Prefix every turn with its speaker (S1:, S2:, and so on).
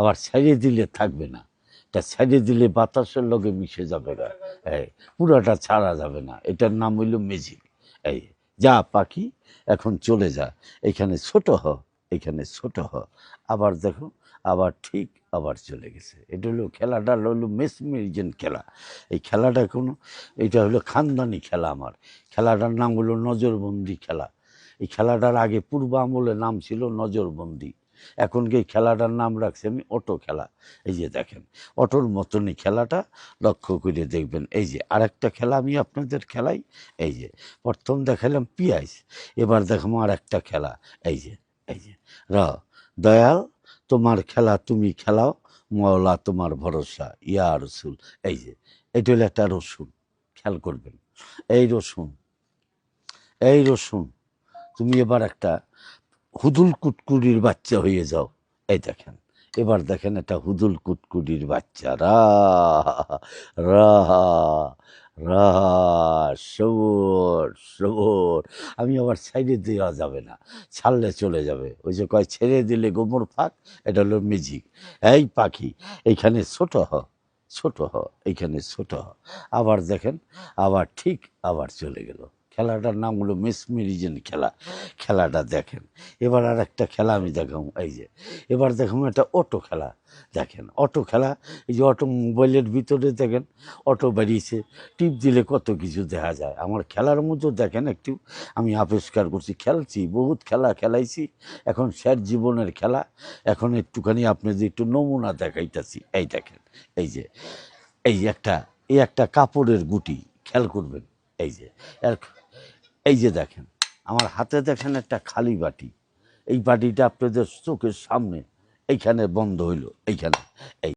S1: আবার ছেড়ে দিলে থাকবে না, এটা ছেড়ে দিলে বাতাসের লগে মিশে যাবে না, এই পুরাটা ছাড়া যাবে না। এটার নাম হইল ম্যাজিক। এই যা পাখি এখন চলে যা, এখানে ছোট হ, এখানে ছোট হ, আবার দেখো আবার ঠিক আবার চলে গেছে। এটা হলো খেলাটা হলো মেসমেরিজেন খেলা। এই খেলাটা কোনো, এটা হলো খানদানি খেলা। আমার খেলাটার নাম হলো নজরবন্দি খেলা। এই খেলাটার আগে পূর্ব আমলে নাম ছিল নজরবন্দি, এখন এই খেলাটার নাম রাখছি আমি অটো খেলা। এই যে দেখেন অটোর মতনই খেলাটা, লক্ষ্য করে দেখবেন। এই যে আরেকটা খেলা আমি আপনাদের খেলাই। এই যে প্রথম দেখালাম পিয়াইস, এবার দেখাবো আর একটা খেলা। এই যে এই যে র দয়াল তোমার খেলা তুমি খেলাও, মওলা তোমার ভরসা ইয়া রসুল। এই যে এটা হলো একটা রসুন, খেয়াল করবেন। এই রসুন, এই রসুন, তুমি এবার একটা হুদুল কুটকুড়ির বাচ্চা হয়ে যাও। এই দেখেন, এবার দেখেন একটা হুদুল কুটকুড়ির বাচ্চা, রা রা রা সবর সবর। আমি আবার ছেড়ে দেওয়া যাবে না, ছাড়লে চলে যাবে। ওই যে কয় ছেড়ে দিলে গোবর ফাঁক, এটা হলো মিউজিক। এই পাখি এইখানে ছোট হ, ছোট হ, এইখানে ছোট হ, আবার দেখেন আবার ঠিক আবার চলে গেল। খেলাটার নাম হলো মেসমেরিজেন খেলা। খেলাটা দেখেন। এবার আর একটা খেলা আমি দেখাবো। এই যে এবার দেখাবো একটা অটো খেলা। দেখেন অটো খেলা, এই যে অটো মোবাইলের ভিতরে দেখেন অটো বেরিয়েছে, টিপ দিলে কত কিছু দেখা যায়। আমার খেলার মধ্যে দেখেন একটু আমি আবিষ্কার করছি, খেলছি, বহুত খেলা খেলাইছি, এখন স্যার জীবনের খেলা। এখন একটুখানি আপনাদের একটু নমুনা দেখাইতেছি। এই দেখেন, এই যে এই যে একটা, এই একটা কাপড়ের গুটি, খেয়াল করবেন। এই যে এই যে দেখেন আমার হাতে দেখেন একটা খালি বাটি, এই বাটিটা আপনাদের চোখের সামনে এইখানে বন্ধ হইল, এইখানে এই